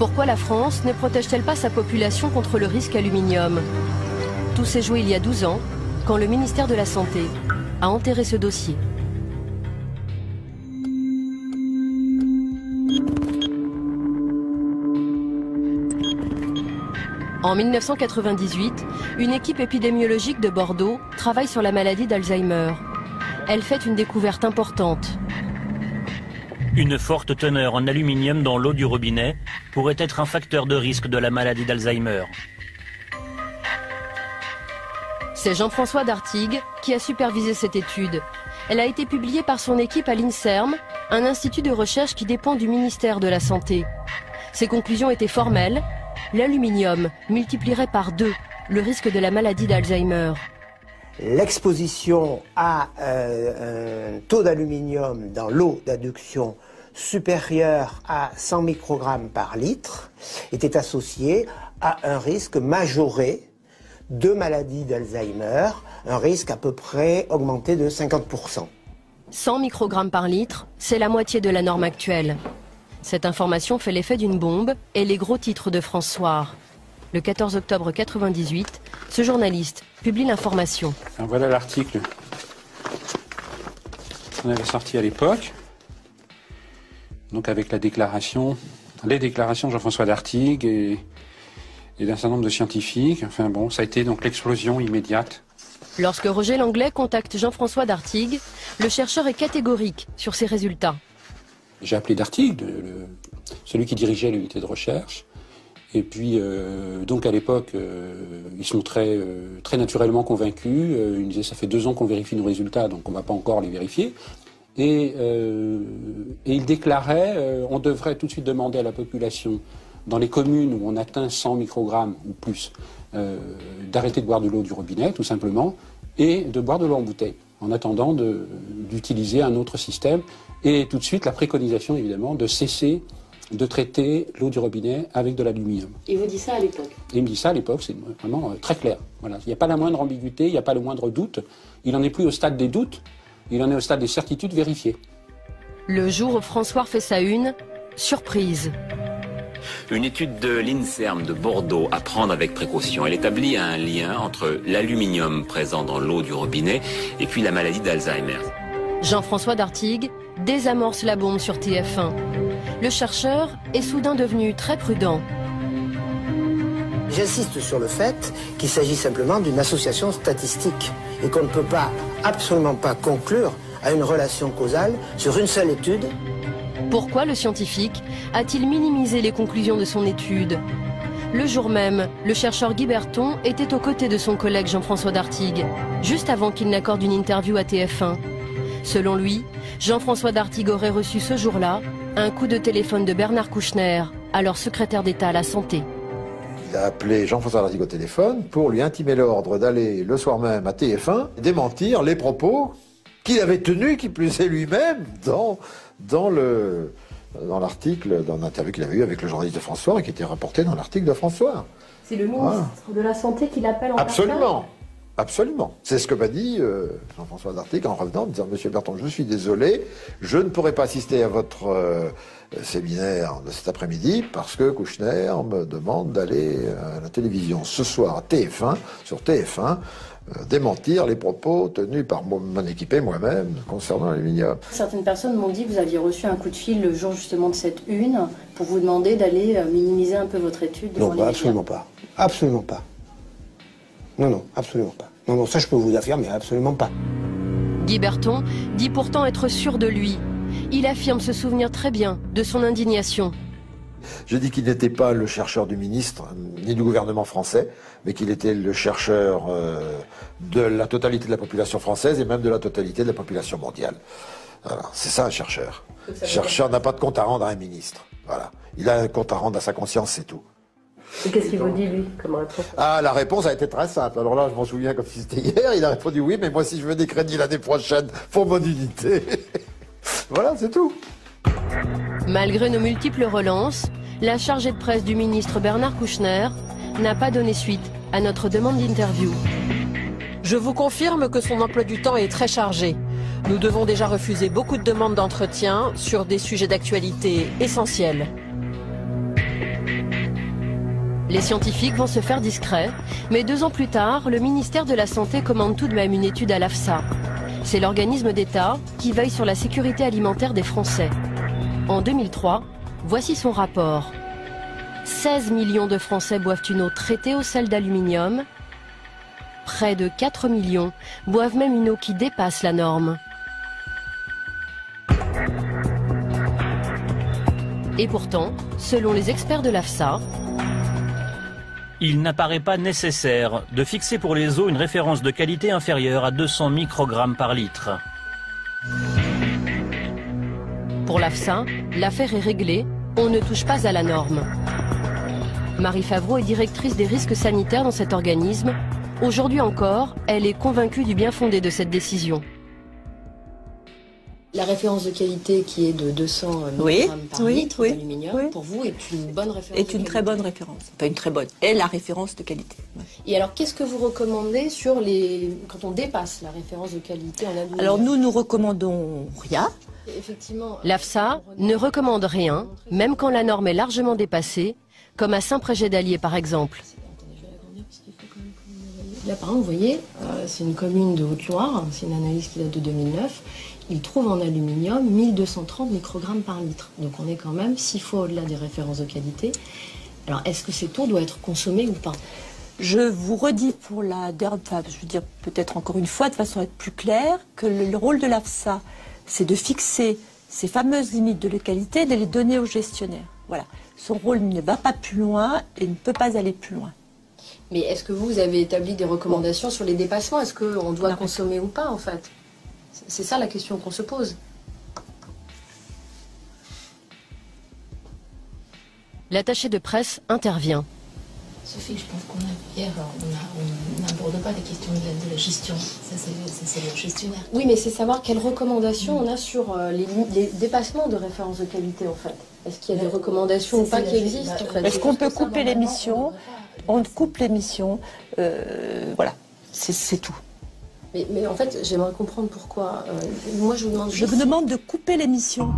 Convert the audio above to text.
Pourquoi la France ne protège-t-elle pas sa population contre le risque aluminium? Tout s'est joué il y a 12 ans, quand le ministère de la Santé a enterré ce dossier. En 1998, une équipe épidémiologique de Bordeaux travaille sur la maladie d'Alzheimer. Elle fait une découverte importante. Une forte teneur en aluminium dans l'eau du robinet pourrait être un facteur de risque de la maladie d'Alzheimer. C'est Jean-François Dartigues qui a supervisé cette étude. Elle a été publiée par son équipe à l'INSERM, un institut de recherche qui dépend du ministère de la Santé. Ses conclusions étaient formelles. L'aluminium multiplierait par 2 le risque de la maladie d'Alzheimer. L'exposition à un taux d'aluminium dans l'eau d'adduction supérieur à 100 microgrammes par litre était associée à un risque majoré de maladie d'Alzheimer, un risque à peu près augmenté de 50%. 100 microgrammes par litre, c'est la moitié de la norme actuelle. Cette information fait l'effet d'une bombe et les gros titres de France Soir. Le 14 octobre 1998, ce journaliste publie l'information. Voilà l'article qu'on avait sorti à l'époque, donc avec les déclarations de Jean-François Dartigues et d'un certain nombre de scientifiques. Enfin bon, ça a été donc l'explosion immédiate. Lorsque Roger Langlais contacte Jean-François Dartigues, le chercheur est catégorique sur ses résultats. J'ai appelé Dartigues, celui qui dirigeait l'unité de recherche. Et puis, donc à l'époque, il se montrait très naturellement convaincu. Il me disait, ça fait 2 ans qu'on vérifie nos résultats, donc on ne va pas encore les vérifier. Et il déclarait, on devrait tout de suite demander à la population, dans les communes où on atteint 100 microgrammes ou plus, d'arrêter de boire de l'eau du robinet, tout simplement, et de boire de l'eau en bouteille, en attendant d'utiliser un autre système. Et tout de suite, la préconisation, évidemment, de cesser de traiter l'eau du robinet avec de l'aluminium. Il vous dit ça à l'époque? Il me dit ça à l'époque, c'est vraiment très clair. Voilà. Il n'y a pas la moindre ambiguïté, il n'y a pas le moindre doute. Il n'en est plus au stade des doutes, il en est au stade des certitudes vérifiées. Le jour où François fait sa une, surprise. Une étude de l'INSERM de Bordeaux à prendre avec précaution. Elle établit un lien entre l'aluminium présent dans l'eau du robinet et puis la maladie d'Alzheimer. Jean-François Dartigues désamorce la bombe sur TF1. Le chercheur est soudain devenu très prudent. J'insiste sur le fait qu'il s'agit simplement d'une association statistique et qu'on ne peut pas, absolument pas conclure à une relation causale sur une seule étude. Pourquoi le scientifique a-t-il minimisé les conclusions de son étude? Le jour même, le chercheur Guy Berton était aux côtés de son collègue Jean-François Dartigues, juste avant qu'il n'accorde une interview à TF1. Selon lui, Jean-François Dartigues aurait reçu ce jour-là un coup de téléphone de Bernard Kouchner, alors secrétaire d'État à la Santé. Il a appelé Jean-François Dartigues au téléphone pour lui intimer l'ordre d'aller le soir même à TF1 démentir les propos qu'il avait tenus, qui plus est lui-même, dans l'article, dans l'interview qu'il avait eu avec le journaliste de François et qui était rapporté dans l'article de François. C'est le ministre de la Santé qui l'appelle en Absolument. personne? Absolument. C'est ce que m'a dit Jean-François Dartigues en revenant, en disant « Monsieur Berton, je suis désolé, je ne pourrai pas assister à votre séminaire de cet après-midi parce que Kouchner me demande d'aller à la télévision ce soir à TF1, sur TF1, démentir les propos tenus par mon équipe et moi-même concernant l'aluminium. » Certaines personnes m'ont dit que vous aviez reçu un coup de fil le jour justement de cette une pour vous demander d'aller minimiser un peu votre étude. Non, absolument pas. Absolument pas. Non, absolument pas. Non, ça je peux vous affirmer, absolument pas. Guy Berton dit pourtant être sûr de lui. Il affirme se souvenir très bien de son indignation. Je dis qu'il n'était pas le chercheur du ministre, ni du gouvernement français, mais qu'il était le chercheur de la totalité de la population française et même de la totalité de la population mondiale. Voilà, c'est ça un chercheur. Le chercheur n'a pas de compte à rendre à un ministre. Voilà. Il a un compte à rendre à sa conscience, c'est tout. Et qu'est-ce qu'il vous dit, lui, comme réponse? Ah, la réponse a été très simple. Alors là, je m'en souviens comme si c'était hier. Il a répondu oui, mais moi, si je veux des crédits l'année prochaine pour mon unité. Voilà, c'est tout. Malgré nos multiples relances, la chargée de presse du ministre Bernard Kouchner n'a pas donné suite à notre demande d'interview. Je vous confirme que son emploi du temps est très chargé. Nous devons déjà refuser beaucoup de demandes d'entretien sur des sujets d'actualité essentiels. Les scientifiques vont se faire discrets, mais 2 ans plus tard, le ministère de la Santé commande tout de même une étude à l'AFSA. C'est l'organisme d'État qui veille sur la sécurité alimentaire des Français. En 2003, voici son rapport. 16 millions de Français boivent une eau traitée au sel d'aluminium. Près de 4 millions boivent même une eau qui dépasse la norme. Et pourtant, selon les experts de l'AFSA, il n'apparaît pas nécessaire de fixer pour les eaux une référence de qualité inférieure à 200 microgrammes par litre. Pour l'AFSA, l'affaire est réglée, on ne touche pas à la norme. Marie Favreau est directrice des risques sanitaires dans cet organisme. Aujourd'hui encore, elle est convaincue du bien fondé de cette décision. La référence de qualité qui est de 200 mg par litre d'aluminium, pour vous, est une bonne référence est une très bonne référence. Pas une très bonne, est la référence de qualité. Et alors, qu'est-ce que vous recommandez sur quand on dépasse la référence de qualité en aluminium? Alors, nous recommandons rien. L'AFSA ne recommande rien, même quand la norme est largement dépassée, comme à Saint-Prégé-d'Allier par exemple. Là, par exemple, vous voyez, c'est une commune de Haute-Loire, c'est une analyse qui date de 2009. Il trouve en aluminium 1230 microgrammes par litre. Donc on est quand même 6 fois au-delà des références de qualité. Alors est-ce que cette eau doit être consommée ou pas? Je vous redis pour la dernière fois, je veux dire peut-être encore une fois de façon à être plus claire, que le rôle de l'AFSA, c'est de fixer ces fameuses limites de qualité et de les donner aux gestionnaires. Voilà. Son rôle ne va pas plus loin et ne peut pas aller plus loin. Mais est-ce que vous avez établi des recommandations sur les dépassements? Est-ce qu'on doit consommer ou pas en fait? C'est ça la question qu'on se pose. L'attaché de presse intervient. Sophie, je pense hier, on n'aborde pas les questions de la gestion. Ça, c'est le gestionnaire. Oui, mais c'est savoir quelles recommandations on a sur les dépassements de référence de qualité, en fait. Est-ce qu'il y a des recommandations ou pas qui existent, en fait? Est-ce qu'on peut couper l'émission? On coupe l'émission. Voilà, c'est tout. Mais en fait, j'aimerais comprendre pourquoi. Moi, je vous demande... Je vous demande de couper l'émission.